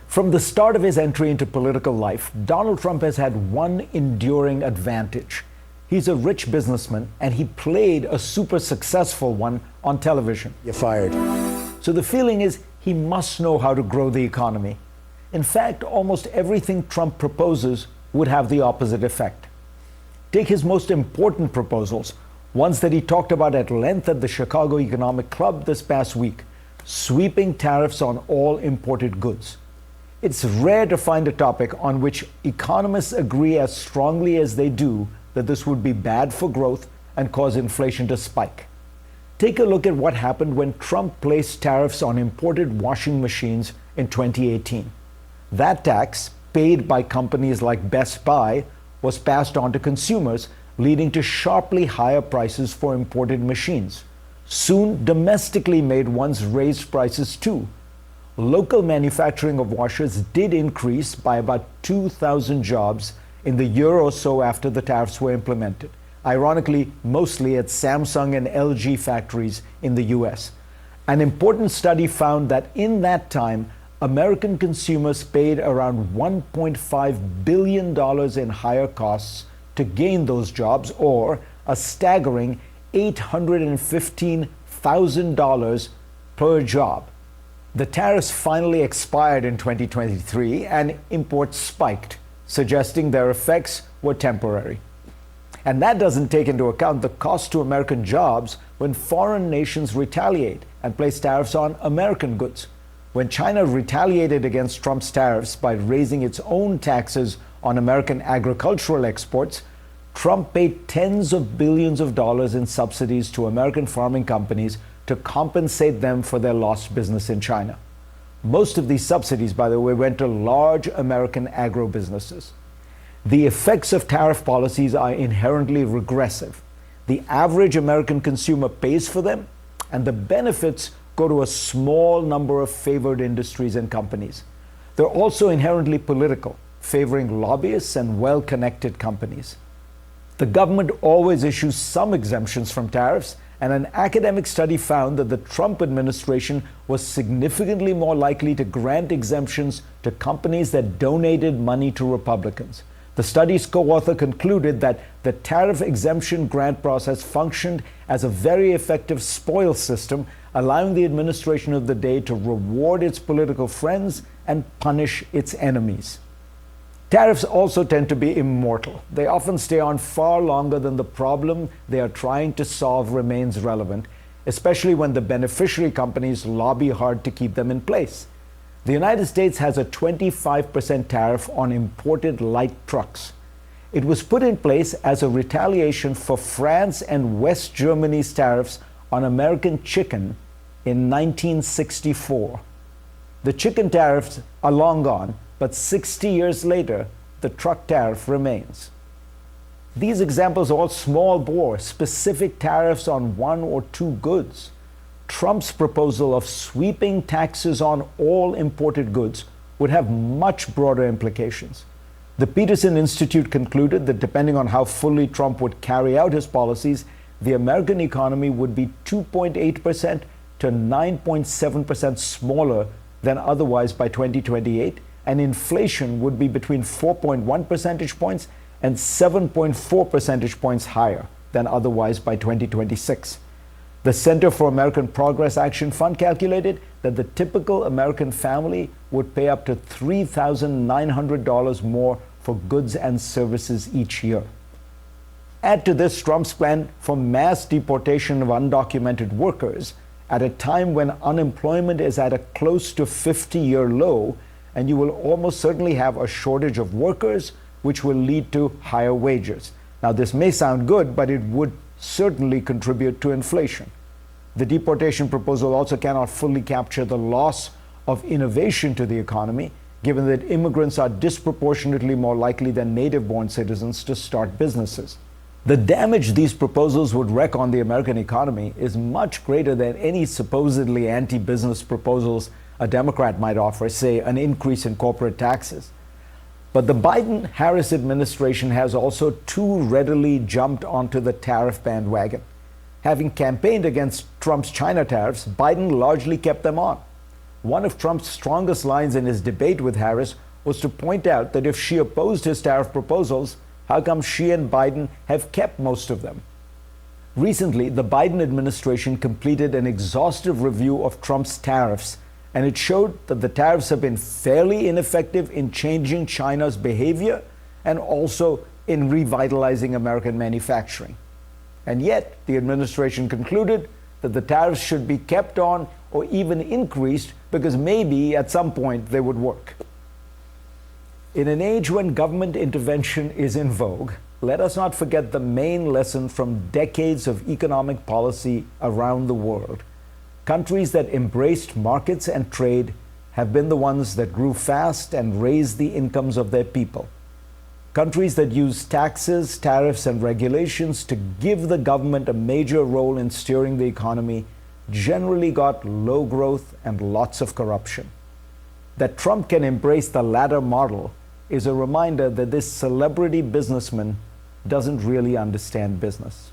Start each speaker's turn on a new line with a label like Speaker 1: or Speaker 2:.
Speaker 1: From the start of his entry into political life, Donald Trump has had one enduring advantage. He's a rich businessman, and he played a super successful one on television.
Speaker 2: You're fired.
Speaker 1: So the feeling is he must know how to grow the economy. In fact, almost everything Trump proposes would have the opposite effect. Take his most important proposals, ones that he talked about at length at the Chicago Economic Club this past week: sweeping tariffs on all imported goods. It's rare to find a topic on which economists agree as strongly as they do that this would be bad for growth and cause inflation to spike. Take a look at what happened when Trump placed tariffs on imported washing machines in 2018. That tax, paid by companies like Best Buy, was passed on to consumers, leading to sharply higher prices for imported machines. Soon, domestically made ones raised prices too. Local manufacturing of washers did increase by about 2,000 jobs in the year or so after the tariffs were implemented, ironically, mostly at Samsung and LG factories in the US. An important study found that in that time, American consumers paid around $1.5 billion in higher costs to gain those jobs, or a staggering $815,000 per job. The tariffs finally expired in 2023 and imports spiked, suggesting their effects were temporary. And that doesn't take into account the cost to American jobs when foreign nations retaliate and place tariffs on American goods. When China retaliated against Trump's tariffs by raising its own taxes on American agricultural exports, Trump paid tens of billions of dollars in subsidies to American farming companies to compensate them for their lost business in China. Most of these subsidies, by the way, went to large American agro businesses. The effects of tariff policies are inherently regressive. The average American consumer pays for them, and the benefits go to a small number of favored industries and companies. They're also inherently political, favoring lobbyists and well-connected companies. The government always issues some exemptions from tariffs, and an academic study found that the Trump administration was significantly more likely to grant exemptions to companies that donated money to Republicans. The study's co-author concluded that the tariff exemption grant process functioned as a very effective spoil system, allowing the administration of the day to reward its political friends and punish its enemies. Tariffs also tend to be immortal. They often stay on far longer than the problem they are trying to solve remains relevant, especially when the beneficiary companies lobby hard to keep them in place. The United States has a 25% tariff on imported light trucks. It was put in place as a retaliation for France and West Germany's tariffs on American chicken in 1964. The chicken tariffs are long gone, but 60 years later, the truck tariff remains. These examples are all small bore, specific tariffs on one or two goods. Trump's proposal of sweeping taxes on all imported goods would have much broader implications. The Peterson Institute concluded that depending on how fully Trump would carry out his policies, the American economy would be 2.8% to 9.7% smaller than otherwise by 2028, and inflation would be between 4.1 percentage points and 7.4 percentage points higher than otherwise by 2026. The Center for American Progress Action Fund calculated that the typical American family would pay up to $3,900 more for goods and services each year. Add to this Trump's plan for mass deportation of undocumented workers at a time when unemployment is at a close to 50-year low, and you will almost certainly have a shortage of workers, which will lead to higher wages. Now, this may sound good, but it would certainly contribute to inflation. The deportation proposal also cannot fully capture the loss of innovation to the economy, given that immigrants are disproportionately more likely than native-born citizens to start businesses. The damage these proposals would wreak on the American economy is much greater than any supposedly anti-business proposals a Democrat might offer, say an increase in corporate taxes. But the Biden-Harris administration has also too readily jumped onto the tariff bandwagon. Having campaigned against Trump's China tariffs, Biden largely kept them on. One of Trump's strongest lines in his debate with Harris was to point out that if she opposed his tariff proposals, how come she and Biden have kept most of them? Recently, the Biden administration completed an exhaustive review of Trump's tariffs, and it showed that the tariffs have been fairly ineffective in changing China's behavior and also in revitalizing American manufacturing. And yet, the administration concluded that the tariffs should be kept on or even increased because maybe at some point they would work. In an age when government intervention is in vogue, let us not forget the main lesson from decades of economic policy around the world. Countries that embraced markets and trade have been the ones that grew fast and raised the incomes of their people. Countries that used taxes, tariffs, and regulations to give the government a major role in steering the economy generally got low growth and lots of corruption. That Trump can embrace the latter model is a reminder that this celebrity businessman doesn't really understand business.